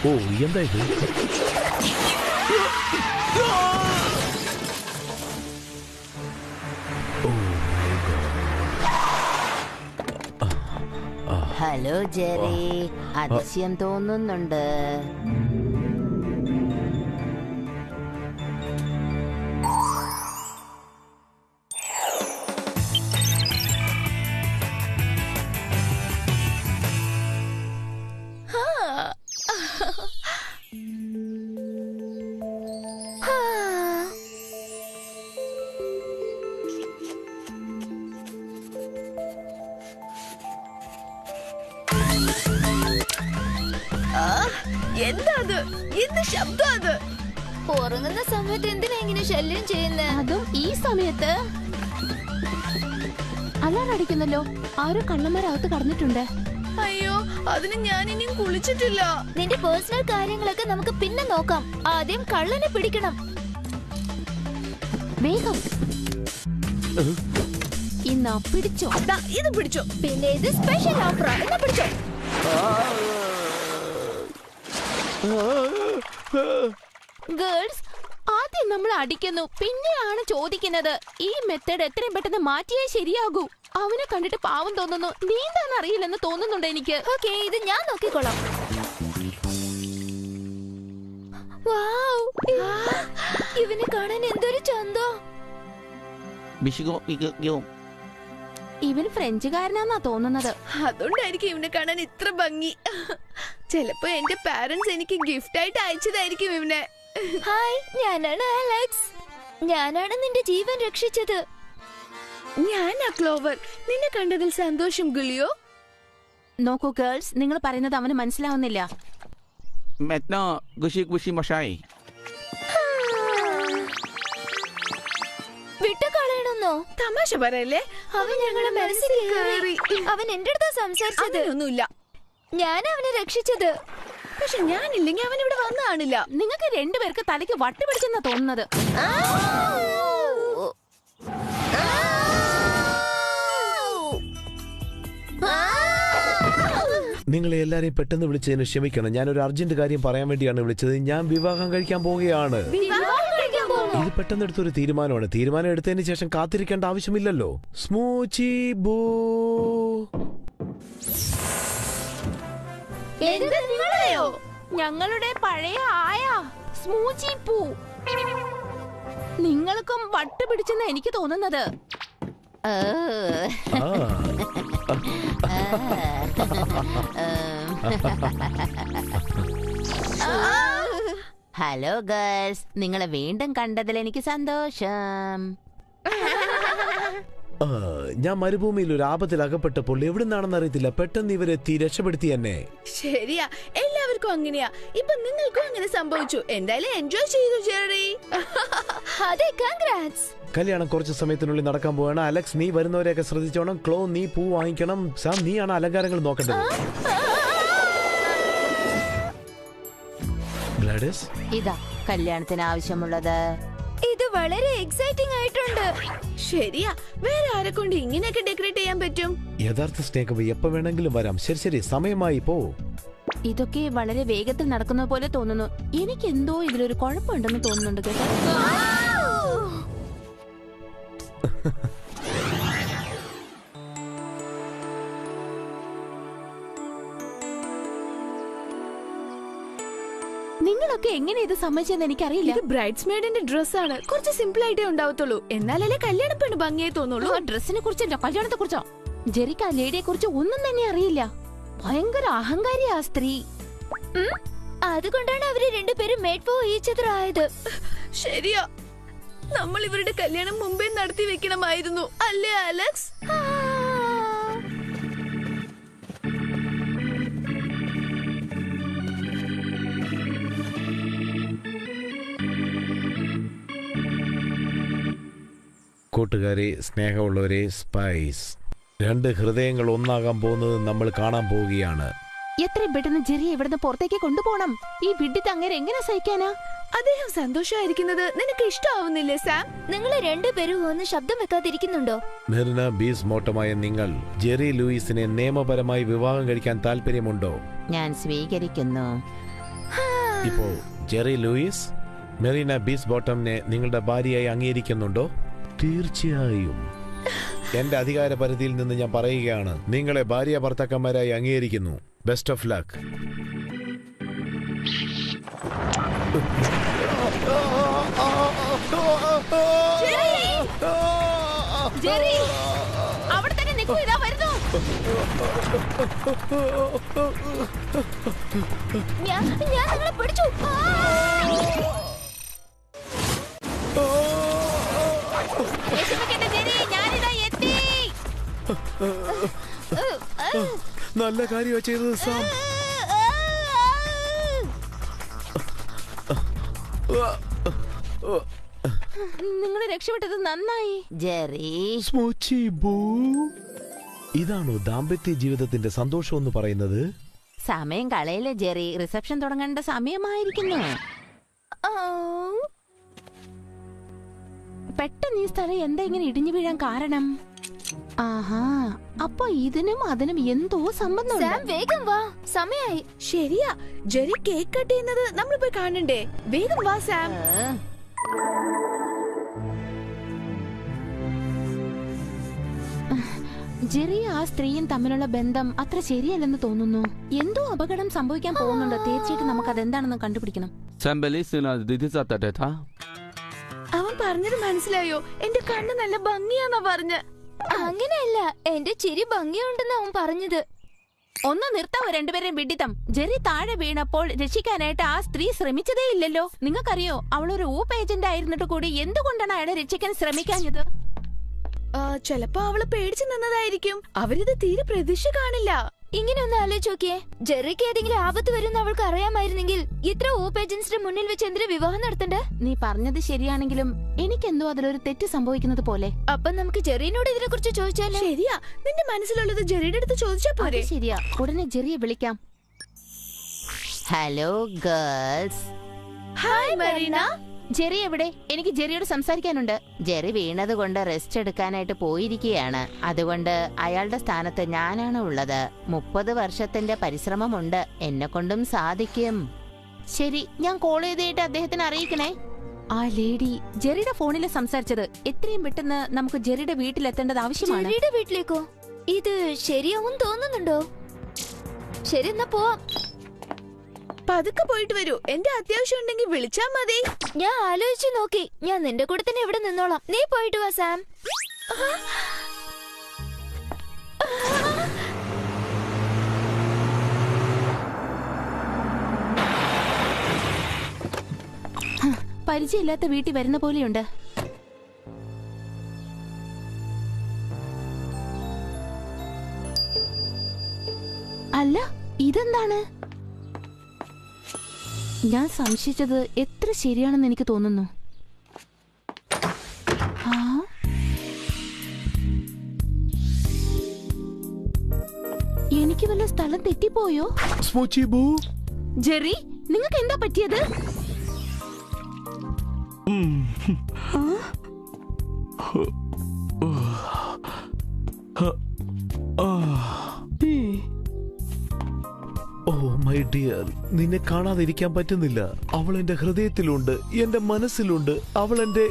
ഓ എന്താ ഇത്? Hello Jerry, അതിശയം തോന്നുന്നുണ്ട്. എന്താ അത്? എന്ത് ശബ്ദം അത്? ഉറങ്ങുന്ന സമയത്ത് എന്തിനാ ഇങ്ങനെ ശല്യം ചെയ്യുന്നേ? അതും ഈ സമയത്ത് അലാറം അടിക്കുന്നല്ലോ. ആരോ കള്ളന്മാരകത്ത് കടന്നിട്ടുണ്ട്. അയ്യോ, അതിന് ഞാൻ ഇനിയും കുളിച്ചിട്ടില്ല. നിന്റെ പേഴ്സണൽ കാര്യങ്ങളൊക്കെ നമുക്ക് പിന്നെ നോക്കാം. ആദ്യം കള്ളനെ പിടിക്കണം. വേഗം ഇന്നാ പിടിച്ചോ. ഇത് പിടിച്ചോ. പിന്നെ ഇത് സ്പെഷ്യൽ ഓഫർ. എന്നാ പിടിച്ചോ. ഗേൾസ്, ആദ്യം നമ്മൾ അടിക്കുന്നു, പിന്നെയാണ് ചോദിക്കുന്നത്. ഈ മെത്തേഡ് എത്രയും പെട്ടെന്ന് മാറ്റിയേ ശരിയാകൂ. അവനെ കണ്ടിട്ട് പാവം തോന്നുന്നു. നീന്താൻ അറിയില്ലെന്ന് തോന്നുന്നുണ്ട് എനിക്ക്. ഓക്കേ, ഇത് ഞാൻ നോക്കിക്കോളാം. വൗ, ഇവനെ കാണാൻ എന്തൊരു ചന്തോ. ഇവൻ ഫ്രഞ്ചുകാരനാന്നാ തോന്നുന്നത്. അതുകൊണ്ടായിരിക്കും ഇവനെ കാണാൻ ഇത്ര ഭംഗി. ചിലപ്പോ എന്റെ പാരന്റ്സ് എനിക്ക് ഗിഫ്റ്റ് ആയിട്ട് അയച്ചതായിരിക്കും ഇവനെ. ഹായ്, ഞാനാണ് അലക്സ്. ഞാനാണ് നിന്റെ ജീവൻ രക്ഷിച്ചത്. ഞാനാ ക്ലോവർ. നിന്നെ കണ്ടതിൽ സന്തോഷം ഗുലിയോ. നോക്കൂ ഗേൾസ്, നിങ്ങൾ പറയുന്നത് അവന് മനസ്സിലാവുന്നില്ല. വിട്ടുകളയണമെന്നോ? തമാശ പറയല്ലേ? അവൻ ഞങ്ങളുടെ മനസ്സിൽ കയറി. അവൻ എന്റെ അടുത്ത് സംസാരിച്ചത്. ഒന്നുമില്ല. ഞാൻ അവനെ രക്ഷിച്ചത്. പക്ഷെ ഞാനില്ലെങ്കിൽ അവൻ ഇവിടെ വന്നു കാണില്ല. നിങ്ങൾക്ക് രണ്ടുപേർക്ക് തലയ്ക്ക് വട്ടി പിടിച്ചെന്നാ തോന്നുന്നത്. നിങ്ങളെ എല്ലാരെയും പെട്ടെന്ന് വിളിച്ചതിന് ക്ഷമിക്കണം. ഞാനൊരു അർജന്റ് കാര്യം പറയാൻ വേണ്ടിയാണ് വിളിച്ചത്. ഞാൻ വിവാഹം കഴിക്കാൻ പോവുകയാണ്. ഇത് പെട്ടെന്ന് എടുത്തൊരു തീരുമാനമാണ്. തീരുമാനം എടുത്തതിന് ശേഷം കാത്തിരിക്കേണ്ട ആവശ്യമില്ലല്ലോ. സ്മൂച്ചി ബൂ. ഞങ്ങളുടെ പഴയ ആയ സ്മൂച്ചി പൂ. നിങ്ങൾക്കും വട്ട് പിടിച്ചെന്ന് എനിക്ക് തോന്നുന്നത്. ഹലോ ഗേൾസ്, നിങ്ങളെ വീണ്ടും കണ്ടതിൽ എനിക്ക് സന്തോഷം. ഞാൻ മരുഭൂമിയിൽ ഒരു ആപത്തിൽ അകപ്പെട്ടപ്പോൾ എവിടുന്നാണെന്ന് അറിയത്തില്ല. പെട്ടെന്ന് ഇവരെത്തി രക്ഷപ്പെടുത്തി എന്നെ. ശരിയാ, എല്ലാവർക്കും അങ്ങനെയാ. ഇപ്പൊ നിങ്ങൾക്കും അങ്ങനെ സംഭവിച്ചു. എന്തായാലും എൻജോയ് ചെയ്തു ജെറി. അതെ, കൺഗ്രാറ്റ്സ്. കല്യാണം കുറച്ച് സമയത്തിനുള്ളിൽ നടക്കാൻ പോവാണ്. അലക്സ്, നീ വരുന്നവരെയൊക്കെ ശ്രദ്ധിച്ചോണം. ക്ലോ, നീ പൂ വാങ്ങിക്കണം. സാം, നീയാണ് അലങ്കാരങ്ങൾ നോക്കേണ്ടത്. ഗ്ലാഡിസ്, ഇതാ കല്യാണത്തിന് ആവശ്യമുള്ളത്. ഇത് വളരെ എക്സൈറ്റിംഗ് ആയിട്ടുണ്ട്. ശരിയാ, വേറെ ആരെ കൊണ്ട് ഇങ്ങനെയൊക്കെ ഡെക്കറേറ്റ് ചെയ്യാൻ പറ്റും? യഥാർത്ഥ സ്നേഹം എപ്പോ വേണമെങ്കിലും വരാം. ശരി ശരി, സമയമായി പോ. ഇതൊക്കെ വളരെ വേഗത്തിൽ നടക്കുന്ന പോലെ തോന്നുന്നു. എനിക്ക് എന്തോ ഇതിലൊരു കുഴപ്പമുണ്ടെന്ന് തോന്നുന്നുണ്ട് കേട്ടോ. നിങ്ങളൊക്കെ എങ്ങനെ ഇത് സമ്മതിച്ചെന്ന് എനിക്കറിയില്ല. ഇത് ബ്രൈഡ്സ്മെയ്ഡിന്റെ ഡ്രസ്സാണ്. കുറച്ച് സിമ്പിൾ ആയിട്ടേ ഉണ്ടാവത്തുള്ളൂ. എന്നാലല്ലേ കല്യാണ പെണ്ണ് ഭംഗിയായി തോന്നുള്ളൂ. ഡ്രസ്സിനെ കുറിച്ചല്ല, കല്യാണത്തെ കുറിച്ചോ. ജെറിക്ക് ആ ലേഡിയെ കുറിച്ച് ഒന്നും തന്നെ അറിയില്ല. ഭയങ്കര അഹങ്കാരിയാ ആ സ്ത്രീ. അതുകൊണ്ടാണ് അവര് രണ്ടുപേരും മേഡ് ഫോർ ഈച്ച് അതർ ആയത്. ശരിയാ, നമ്മൾ ഇവരുടെ കല്യാണം മുമ്പേ നടത്തി വെക്കണമായിരുന്നു, അല്ലേ അലക്സ്? കൂട്ടുകാരെ, സ്നേഹമുള്ളവരെ, സ്പൈസ് 2 ഹൃദയങ്ങൾ ഒന്നാകാൻ പോകുന്നത് നമ്മൾ കാണാൻ പോവുകയാണ്. എത്രയും പെട്ടെന്ന് ജെറിയെ ഇവിടുന്ന് പുറത്തേക്ക് കൊണ്ടുപോകണം. ഈ വിഡ്ഢിത്ത് അങ്ങനെ എങ്ങനെ സഹിക്കാനാ? അദ്ദേഹം സന്തോഷമായിരിക്കുന്നത് നിനക്ക് ഇഷ്ടമാവുന്നില്ലേ സാം? നിങ്ങൾ രണ്ടുപേരും ഒന്ന് ശബ്ദം വെക്കാതിരിക്കുന്നുണ്ടോ? മെറിന ബീസ് മോട്ടമായ നിങ്ങൾ ജെറി ലൂയിസിനെ നിയമപരമായി വിവാഹം കഴിക്കാൻ താല്പര്യമുണ്ടോ? ഞാൻ സ്വീകരിക്കുന്നു. ഇപ്പോ ജെറി ലൂയിസ് മെറീന ബീസ് ബോട്ടമിനെ നിങ്ങളുടെ ഭാര്യയായി അംഗീകരിക്കുന്നുണ്ടോ? തീർച്ചയായും. എന്റെ അധികാര പരിധിയിൽ നിന്ന് ഞാൻ പറയുകയാണ്, നിങ്ങളെ ഭാര്യ ഭർത്താക്കന്മാരായി അംഗീകരിക്കുന്നു. Best of luck. ജെറി, അവിടെ തന്നെ നിൽക്കൂ, ഇതാ വരുന്നു. ഞാൻ നിങ്ങളെ പിടിച്ചു. വിഷമിക്കണ്ട ജെറി, ഞാനിതാ എത്തി. നല്ല കാര്യമാണ് ചെയ്തത് സാം. നിങ്ങൾ രക്ഷപ്പെട്ടത് നന്നായി ജെറി. ഇതാണോ ദാമ്പത്യ ജീവിതത്തിന്റെ സന്തോഷം എന്ന് പറയുന്നത്? സമയം കളയില്ല ജെറി, റിസപ്ഷൻ തുടങ്ങേണ്ട സമയമായിരിക്കുന്നു. പെട്ടെന്ന് ഈ സ്ഥലം എന്താ ഇങ്ങനെ ഇടിഞ്ഞു വീഴാൻ കാരണം? ആഹാ, അപ്പൊ ഇതിനും അതിനും എന്തോ സംബന്ധം. സാം വേഗം വാ, സമയായി. ശരിയാ, ജെറി കേക്ക് കട്ട് ചെയ്യുന്നത് നമ്മൾ പോയി കാണണ്ടേ? വേഗം വാ സാം. ജെറി ആ സ്ത്രീയും തമ്മിലുള്ള ബന്ധം അത്ര ശരിയല്ലെന്ന് തോന്നുന്നു. എന്തോ അപകടം സംഭവിക്കാൻ പോകുന്നുണ്ട്. തീർച്ചയായിട്ടും നമുക്ക് അതെന്താണെന്ന് കണ്ടുപിടിക്കണം. അവൻ പറഞ്ഞത് മനസ്സിലായോ? എന്റെ കണ്ണ് നല്ല ഭംഗിയാന്നാ പറഞ്ഞ. അങ്ങനെയല്ല, എന്റെ ചിരി ഭംഗിയുണ്ടെന്ന് അവൻ പറഞ്ഞത്. ഒന്ന് നിർത്താവോ രണ്ടുപേരെയും വിഡിത്തം. ജെറി താഴെ വീണപ്പോൾ രക്ഷിക്കാനായിട്ട് ആ സ്ത്രീ ശ്രമിച്ചതേ ഇല്ലല്ലോ. നിങ്ങൾക്കറിയോ, അവളൊരു ഊപ്പ് ഏജന്റ് ആയിരുന്നിട്ട് കൂടി എന്തുകൊണ്ടാണ് അയാളെ രക്ഷിക്കാൻ ശ്രമിക്കാഞ്ഞത്? ചിലപ്പോ അവള് പേടിച്ചു നിന്നതായിരിക്കും. അവരിത് തീരെ പ്രതീക്ഷ കാണില്ല. ഇങ്ങനെ ഒന്ന് ആലോചിച്ച് നോക്കിയേ, ജെറിക്ക് ഏതെങ്കിലും ആപത്ത് വരുന്ന അവൾക്ക് അറിയാമായിരുന്നെങ്കിൽ ഇത്ര ഊപ്പ് ഏജൻസിന്റെ മുന്നിൽ വെച്ച് എന്തിനാ വിവാഹം നടത്തണ്ടേ? നീ പറഞ്ഞത് ശരിയാണെങ്കിലും എനിക്കെന്തോ അതിലൊരു തെറ്റ് സംഭവിക്കുന്നത് പോലെ. അപ്പൊ നമുക്ക് ജെറിനോട് ഇതിനെ കുറിച്ച് ചോദിച്ചാലോ? ശരിയാ, നിന്റെ മനസ്സിലുള്ളത് ജെറിയുടെ അടുത്ത് ചോദിച്ചാ പോരെ? ശരിയാ, ഉടനെ ജെറിയെ വിളിക്കാം. Hello girls. Hi Marina. Jerry എവിടെ? എനിക്ക് ജെറിയോട് സംസാരിക്കാനുണ്ട്. ജെറി വീണത് കൊണ്ട് റെസ്റ്റ് എടുക്കാനായിട്ട് പോയിരിക്കുകയാണ്. അതുകൊണ്ട് അയാളുടെ സ്ഥാനത്ത് ഞാനാണ് ഉള്ളത്. 30 വർഷത്തിന്റെ പരിശ്രമമുണ്ട്, എന്നെ കൊണ്ടും സാധിക്കും. ശരി, ഞാൻ കോൾ ചെയ്തിട്ട് അദ്ദേഹത്തിന് അറിയിക്കണേ. ആ ലേഡി ജെറിയുടെ ഫോണിൽ സംസാരിച്ചത്. എത്രയും പെട്ടെന്ന് നമുക്ക് ജെറിയുടെ വീട്ടിലെത്തേണ്ടത് ആവശ്യമാണ്. ജെറിയുടെ വീട്ടിലേക്കോ? ഇത് ശരിയാവും തോന്നുന്നുണ്ടോ? ശരി, എന്നാ പോവാം. പതുക്കെ പോയിട്ട് വരൂ. എന്റെ അത്യാവശ്യം ഉണ്ടെങ്കിൽ വിളിച്ചാ മതി. ഞാൻ ആലോചിച്ചു നോക്കി. ഞാൻ നിന്റെ കൂടെ തന്നെ ഇവിടെ നിന്നോളാം. നീ പോയിട്ട് വാ സാം. പരിചയമില്ലാത്ത വീട്ടിൽ വരുന്ന പോലെയുണ്ട്. അല്ല, ഇതെന്താണ്? ഞാൻ സംശയിച്ചത് എത്ര ശരിയാണെന്ന് എനിക്ക് തോന്നുന്നു. എനിക്ക് വല്ല സ്ഥലം തെറ്റിപ്പോയോ? ജെറി, നിങ്ങൾക്ക് എന്താ പറ്റിയത്? ഓ മൈ ഡിയർ, നിന്നെ കാണാതിരിക്കാൻ പറ്റുന്നില്ല. അവൾ എന്റെ ഹൃദയത്തിലുണ്ട്, എന്റെ മനസ്സിലുണ്ട്. അവൾ എന്റെ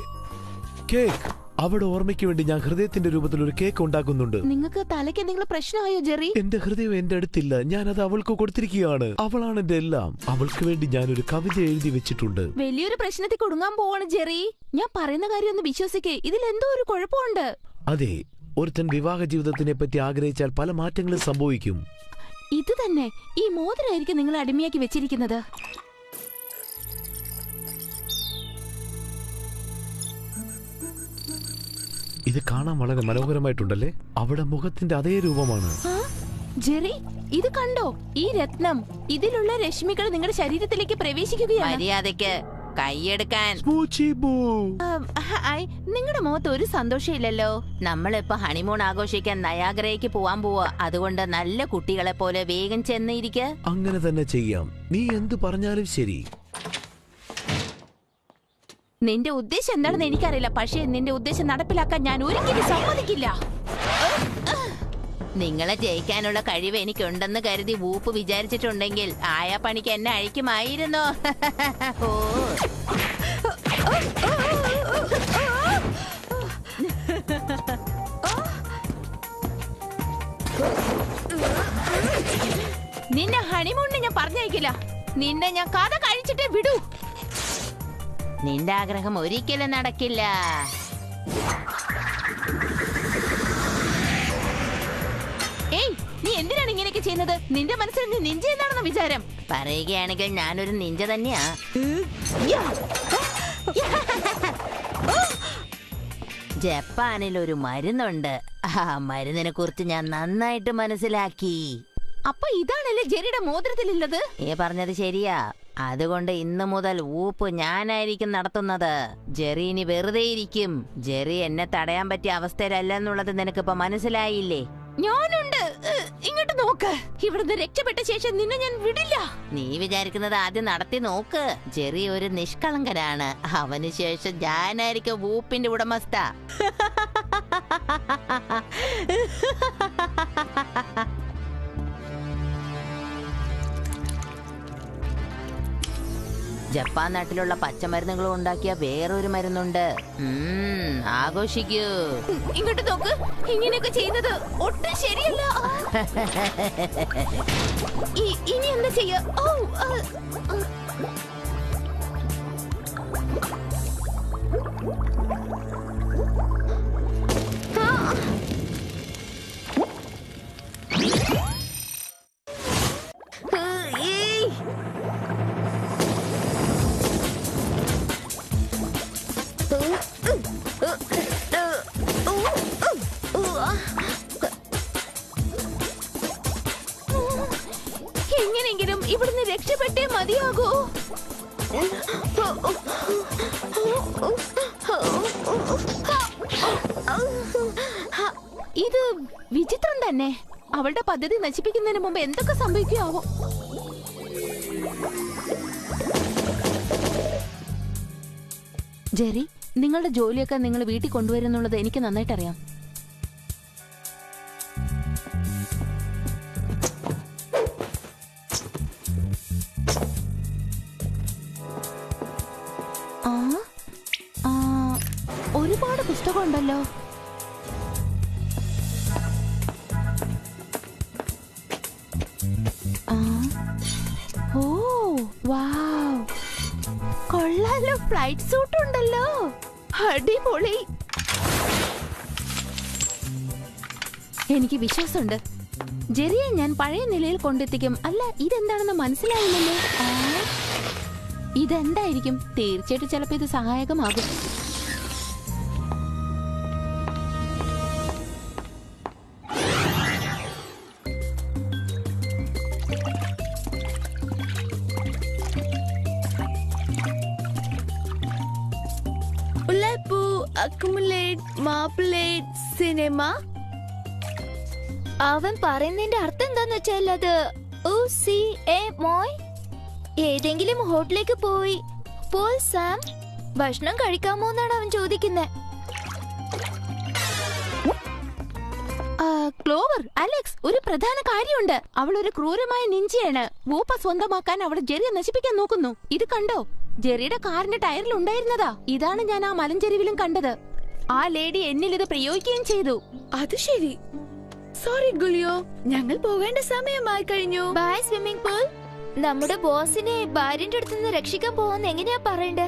കേക്ക്. അവിടെ ഓർമ്മയ്ക്ക് വേണ്ടി ഞാൻ ഹൃദയത്തിന്റെ രൂപത്തിൽ ഒരു കേക്ക് ഉണ്ടാക്കുന്നുണ്ട്. നിങ്ങൾക്ക് തലയ്ക്ക് എന്തെങ്കിലും പ്രശ്നമായോ ജെറി? എന്റെ ഹൃദയം എന്റെ അടുത്തില്ല, ഞാനത് അവൾക്ക് കൊടുത്തിരിക്കുകയാണ്. അവളാണ് എന്റെ എല്ലാം. അവൾക്ക് വേണ്ടി ഞാനൊരു കവിത എഴുതി വെച്ചിട്ടുണ്ട്. വലിയൊരു പ്രശ്നത്തിൽ കുടുങ്ങാൻ പോവാണ് ജെറി. ഞാൻ പറയുന്ന കാര്യം ഒന്ന് വിശ്വസിക്കേ. ഇതിൽ എന്തോ ഒരു കുഴപ്പമുണ്ട്. അതെ, ഒരുത്തൻ വിവാഹ ജീവിതത്തിനെ പറ്റി ആഗ്രഹിച്ചാൽ പല മാറ്റങ്ങളും സംഭവിക്കും. ഇത് തന്നെ. ഈ മോതിരായിരിക്കും നിങ്ങളെ അടിമയാക്കി വെച്ചിരിക്കുന്നത്. ഇത് കാണാൻ വളരെ മനോഹരമായിട്ടുണ്ടല്ലേ? അവിടെ മുഖത്തിന്റെ അതേ രൂപമാണ്. ജെറി, ഇത് കണ്ടോ? ഈ രത്നം, ഇതിലുള്ള രശ്മികൾ നിങ്ങളുടെ ശരീരത്തിലേക്ക് പ്രവേശിക്കുകയാണ്. മര്യാദയ്ക്ക് കൈയെടുക്കാൻ. നിങ്ങളുടെ മുഖത്ത് ഒരു സന്തോഷമില്ലല്ലോ. നമ്മളിപ്പോ ഹണിമൂൺ ആഘോഷിക്കാൻ നയാഗ്രയ്ക്ക് പോവാൻ പോവാ. അതുകൊണ്ട് നല്ല കുട്ടികളെ പോലെ വേഗം ചെന്നിരിക്ക. അങ്ങനെ തന്നെ ചെയ്യാം. നീ എന്തു പറഞ്ഞാലും ശരി. നിന്റെ ഉദ്ദേശം എന്താണെന്ന് എനിക്കറിയില്ല, പക്ഷേ നിന്റെ ഉദ്ദേശം നടപ്പിലാക്കാൻ ഞാൻ ഒരിക്കലും സമ്മതിക്കില്ല. നിങ്ങളെ ജയിക്കാനുള്ള കഴിവ് എനിക്കുണ്ടെന്ന് കരുതി വൂപ്പ് വിചാരിച്ചിട്ടുണ്ടെങ്കിൽ ആയാ പണിക്ക് എന്നെ അഴിക്കുമായിരുന്നു. ഓ, നിന്നെ ഹണിമൂണിന് ഞാൻ പറഞ്ഞയക്കില്ല. നിന്നെ ഞാൻ കഥ കഴിച്ചിട്ടേ വിടൂ. നിന്റെ ആഗ്രഹം ഒരിക്കലും നടക്കില്ല. ഏയ്, നീ എന്തിനാണ് ഇങ്ങനെയൊക്കെ ചെയ്യുന്നത്? നിന്റെ മനസ്സിൽ നീ നിഞ്ച എന്താണെന്ന വിചാരം? പറയുകയാണെങ്കിൽ ഞാനൊരു നിഞ്ച തന്നെയാ. ജപ്പാനിൽ ഒരു മരുന്നുണ്ട്. ആ മരുന്നിനെ കുറിച്ച് ഞാൻ നന്നായിട്ട് മനസ്സിലാക്കി. അപ്പൊ ഇതാണല്ലേ ജെറിയുടെ മോതിരത്തിലുള്ളത്? നീ പറഞ്ഞത് ശരിയാ. അതുകൊണ്ട് ഇന്നു മുതൽ ഊപ്പ് ഞാനായിരിക്കും നടത്തുന്നത്. ജെറി ഇനി വെറുതെ ഇരിക്കും. ജെറി എന്നെ തടയാൻ പറ്റിയ അവസ്ഥയിലല്ലെന്നുള്ളത് നിനക്കിപ്പോ മനസ്സിലായില്ലേ? ഞാനുണ്ട്. ഇങ്ങോട്ട് നോക്ക്. ഇവിടുന്ന് രക്ഷപ്പെട്ട ശേഷം നിന്നെ ഞാൻ വിടില്ല. നീ വിചാരിക്കുന്നത് ആദ്യം നടത്തി നോക്ക്. ജെറി ഒരു നിഷ്കളങ്കനാണ്. അവന് ശേഷം ഞാനായിരിക്കും ഊപ്പിന്റെ ഉടമസ്ഥ. ജപ്പാൻ നാട്ടിലുള്ള പച്ചമരുന്നുകൾ ഉണ്ടാക്കിയ വേറൊരു മരുന്നുണ്ട്. ആഘോഷിക്കൂ. ഇങ്ങോട്ട് നോക്ക്. ഇങ്ങനെയൊക്കെ ചെയ്യുന്നത് ഒട്ടും ശരിയല്ല. ഇനി എന്താ ചെയ്യാ? എങ്ങനെയെങ്കിലും ഇവിടുന്ന് രക്ഷപ്പെട്ടേ മതിയാകൂ. ഇത് വിചിത്രം തന്നെ. അവളുടെ പദ്ധതി നശിപ്പിക്കുന്നതിന് മുമ്പ് എന്തൊക്കെ സംഭവിക്കുമോ? ജെറി, നിങ്ങളുടെ ജോലിയൊക്കെ നിങ്ങൾ വീട്ടിൽ കൊണ്ടുവരുന്നുള്ളത് എനിക്ക് നന്നായിട്ട് അറിയാം. ഒരുപാട് പുസ്തകം ഉണ്ടല്ലോ. ഓ വാവ്, കൊള്ളാലോ. ഫ്ലൈറ്റ് സൂട്ട് ഉണ്ടല്ലോ. അടിപൊളി. എനിക്ക് വിശ്വാസമുണ്ട്. ജെറിയെ ഞാൻ പഴയ നിലയിൽ കൊണ്ടെത്തിക്കും. അല്ല, ഇതെന്താണെന്ന് മനസ്സിലായില്ലല്ലോ. ഇതെന്തായിരിക്കും? തീർച്ചയായിട്ടും ചിലപ്പോൾ ഇത് സഹായകമാകും. അവൻ പറയുന്നതിന്റെ അർത്ഥം എന്താന്ന് വെച്ചാൽ അത് മോയ് ഏതെങ്കിലും ഹോട്ടലിലേക്ക് പോയി സാം ഭക്ഷണം കഴിക്കാമോ എന്നാണ് അവൻ ചോദിക്കുന്നത്. ക്ലോവർ, അലക്സ്, ഒരു പ്രധാന കാര്യമുണ്ട്. അവൾ ഒരു ക്രൂരമായ നിഞ്ചയാണ്. വൂപ്പ സ്വന്തമാക്കാൻ അവൾ ജെറിയെ നശിപ്പിക്കാൻ നോക്കുന്നു. ഇത് കണ്ടോ? ജെറിയുടെ കാറിന്റെ ടയറിൽ ഉണ്ടായിരുന്നതാ. ഇതാണ് ഞാൻ ആ മലഞ്ചെരിവിലും കണ്ടത്. ആ ലേഡി എന്നിൽ ഇത് പ്രയോഗിക്കുകയും ചെയ്തു. അത് ശരി. സോറി ഗുലിയോ, ഞങ്ങൾ പോകേണ്ട സമയമായി കഴിഞ്ഞു. Bye swimming pool. നമ്മുടെ ബോസിനെ ഭാര്യന്റെ അടുത്ത് നിന്ന് രക്ഷിക്കാൻ പോവാന്ന് എങ്ങനെയാ പറയണ്ടേ?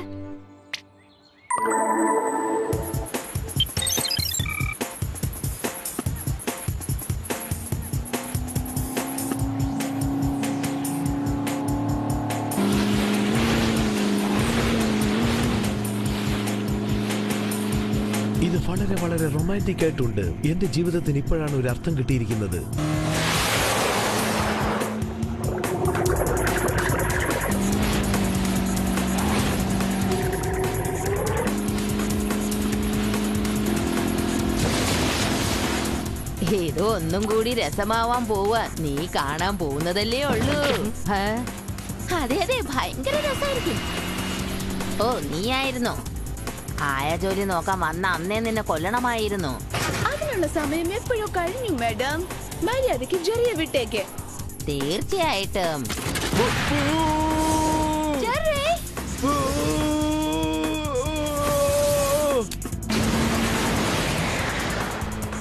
ഇത് വളരെ വളരെ റൊമാൻറ്റിക് ആയിട്ടുണ്ട്. എന്റെ ജീവിതത്തിന് ഇപ്പോഴാണ് ഒരു അർത്ഥം കിട്ടിയിരിക്കുന്നത്. ഇത് ഒന്നും കൂടി രസമാവാൻ പോവാ. നീ കാണാൻ പോകുന്നതല്ലേ ഉള്ളൂ. അതെ അതെ, ഭയങ്കര രസമായിരിക്കും. ഓ, നീയായിരുന്നോ? ആയ ജോലി നോക്കാൻ വന്ന അന്നേ നിന്നെ കൊല്ലണമായിരുന്നു. അതിനുള്ള സമയം എപ്പോഴോ കഴിഞ്ഞു മാഡം. മര്യാദയ്ക്ക് ജെറിയെ വിട്ടേക്ക്. തീർച്ചയായിട്ടും.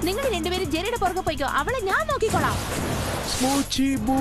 നിങ്ങൾ രണ്ടുപേരും ജെറിയുടെ പുറകെ പോയിക്കോ, അവളെ ഞാൻ നോക്കിക്കോളാം. സ്മൂച്ചി ബൂ.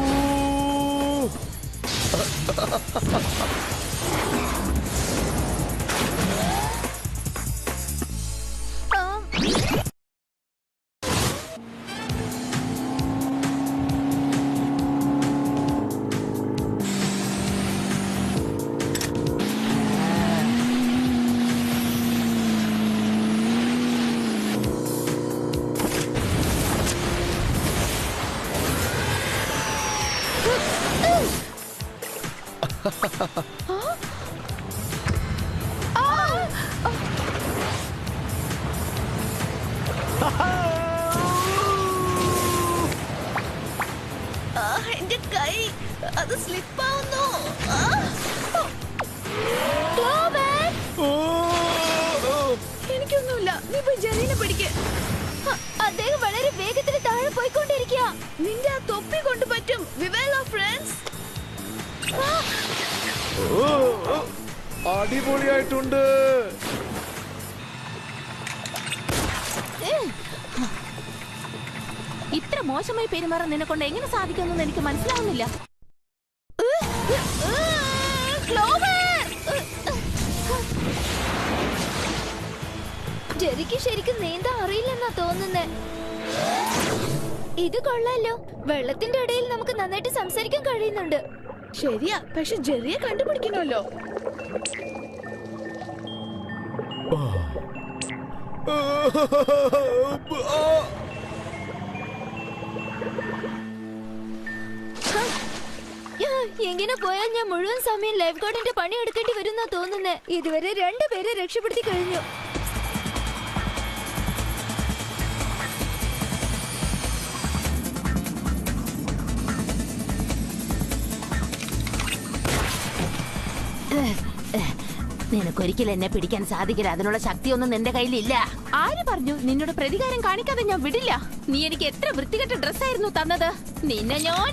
എന്റെ കൈ അത് സ്ലിപ്പാവുന്നു. എനിക്കൊന്നുമില്ല. നീ പോയി ജെറീനെ പിടിക്ക്. അദ്ദേഹം വളരെ വേഗത്തിൽ താഴെ പോയിക്കൊണ്ടിരിക്കുക. നിന്റെ ആ തൊപ്പി കൊണ്ട് പറ്റും. വിവേലോ ഫ്രണ്ട്സ്. അടിപൊളിയായിട്ടുണ്ട്. ഇത്ര മോശമായി പെരുമാറാൻ നിന്നെ കൊണ്ട് എങ്ങനെ സാധിക്കുമെന്ന് എനിക്ക് മനസ്സിലാവുന്നില്ല. ജെറിക്ക് ശരിക്കും നീന്താൻ അറിയില്ലെന്നാ തോന്നുന്നേ. ഇത് കൊള്ളാലോ. വെള്ളത്തിന്റെ ഇടയിൽ നമുക്ക് നന്നായിട്ട് സംസാരിക്കാൻ കഴിയുന്നുണ്ട്. ശരിയാ, പക്ഷെ ജെറിയെ കണ്ടുപിടിക്കണമല്ലോ. എങ്ങനെ പോയാൽ ഞാൻ മുഴുവൻ സമയം ലൈഫ് ഗാർഡിന്റെ പണി എടുക്കേണ്ടി വരുന്നാ തോന്നുന്നേ. ഇതുവരെ 2 പേരെ രക്ഷപ്പെടുത്തി കഴിഞ്ഞു. നിനക്കൊരിക്കലും എന്നെ പിടിക്കാൻ സാധിക്കില്ല. അതിനുള്ള ശക്തിയൊന്നും നിന്റെ കയ്യിലില്ല. ആര് പറഞ്ഞു? നിന്നോട് പ്രതികാരം കാണിക്കാതെ ഞാൻ വിടില്ല. നീ എനിക്ക് എത്ര വൃത്തികെട്ട ഡ്രസ്സായിരുന്നു തന്നത്. നിന്നെ ഞാൻ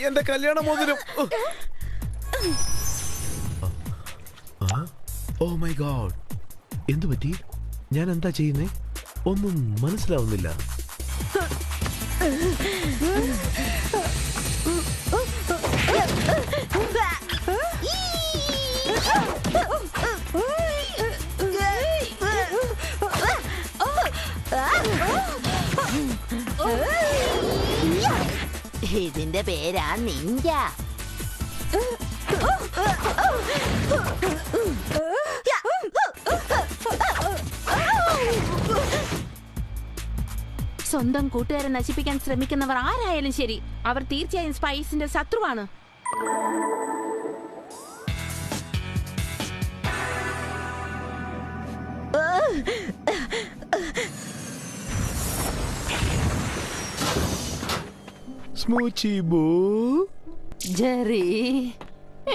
എന്റെ കല്യാണ മോതിരം. ഓ മൈ ഗോഡ്, എന്തു പറ്റി? ഞാൻ എന്താ ചെയ്യുന്നേ? ഒന്നും മനസ്സിലാവുന്നില്ല. ഇതിന്റെ പേരാ നിഞ്ച. സ്വന്തം കൂട്ടുകാരെ നശിപ്പിക്കാൻ ശ്രമിക്കുന്നവർ ആരായാലും ശരി, അവർ തീർച്ചയായും സ്പൈസിന്റെ ശത്രുവാണ്. സ്മൂച്ചി ബൂ. ജെറി,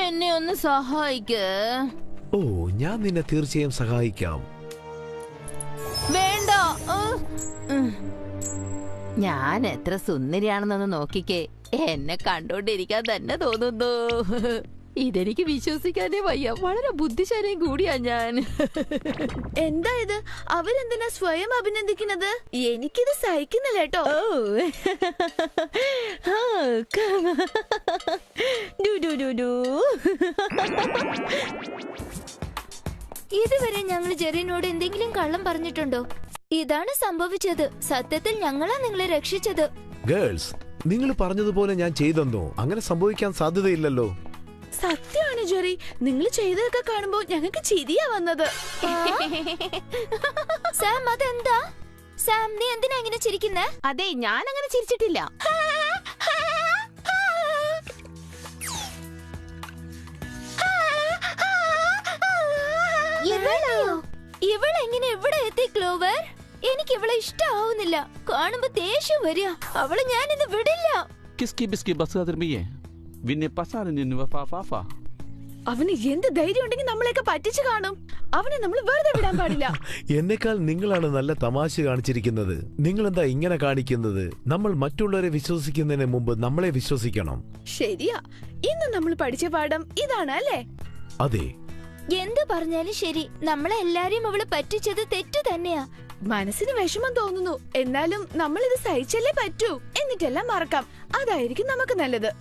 എന്നെ ഒന്ന് സഹായിക്ക്. ഓ, ഞാൻ നിന്നെ തീർച്ചയായും സഹായിക്കാം. വേണ്ട. ഞാൻ എത്ര സുന്ദരിയാണെന്നൊന്ന് നോക്കിക്കേ. എന്നെ കണ്ടോണ്ടിരിക്കാൻ തന്നെ തോന്നുന്നു. ഇതെനിക്ക് വിശ്വസിക്കാനേ വയ്യ. വളരെ ബുദ്ധിശാലിയും കൂടിയാ ഞാൻ. എന്താ ഇത്? അവരെന്തിനാ സ്വയം അഭിനന്ദിക്കുന്നത്? എനിക്കിത് സഹിക്കുന്നില്ല കേട്ടോ. ഇതുവരെ ഞങ്ങൾ ജെറിനോട് എന്തെങ്കിലും കള്ളം പറഞ്ഞിട്ടുണ്ടോ? ഇതാണ് സംഭവിച്ചത്. സത്യത്തിൽ ഞങ്ങളാ നിങ്ങളെ രക്ഷിച്ചത്. ഗേൾസ്, നിങ്ങൾ പറഞ്ഞതുപോലെ ഞാൻ ചെയ്തെന്നോ? അങ്ങനെ സംഭവിക്കാൻ സാധ്യതയില്ലല്ലോ. സത്യമാണ് ജെറി, നിങ്ങൾ ചെയ്തതൊക്കെ കാണുമ്പോ ഞങ്ങൾക്ക് ചിരിയാ വന്നത്. സാം അതെന്താ? സാം നീ എന്തിനാ ഇങ്ങനെ ചിരിക്കുന്നേ? അതെ, ഞാൻ അങ്ങനെ ചിരിച്ചിട്ടില്ല. ഇവളെങ്ങനെ ഇവിടെ എത്തി ക്ലോവർ? എനിക്ക് ഇവളെ ഇഷ്ടാവുന്നില്ല. കാണുമ്പോ ദേഷ്യം വരിക. അവളെ ഞാൻ ഇന്ന് വിടില്ല. Kiski biski basadır mı ye? Vinne pasarının vafafafa. അവന് എന്ത് ധൈര്യം ഉണ്ടെങ്കിൽ നമ്മളെയൊക്കെ പറ്റിച്ചു കാണും. അവനെ നമ്മൾ വെറുതെ വിടാൻ പാടില്ല. എന്നെക്കാൾ നിങ്ങളാണ് നല്ല തമാശ കാണിച്ചിരിക്കുന്നത്. നിങ്ങൾ എന്താ ഇങ്ങനെ കാണിക്കുന്നത്? നമ്മൾ മറ്റുള്ളവരെ വിശ്വസിക്കുന്നതിന് മുമ്പ് നമ്മളെ വിശ്വസിക്കണം. ശരിയാ, ഇന്ന് നമ്മൾ പഠിച്ച പാഠം ഇതാണ് അല്ലേ? അതെ. എന്ത് പറഞ്ഞാലും ശരി, നമ്മളെ എല്ലാരെയും അവള് പറ്റിച്ചത് തെറ്റു തന്നെയാ. മനസ്സിന് വിഷമം തോന്നുന്നു, എന്നാലും നമ്മൾ ഇത് സഹിച്ചല്ലേ പറ്റൂ. എന്നിട്ടെല്ലാം മറക്കാം, അതായിരിക്കും നമുക്ക് നല്ലത്.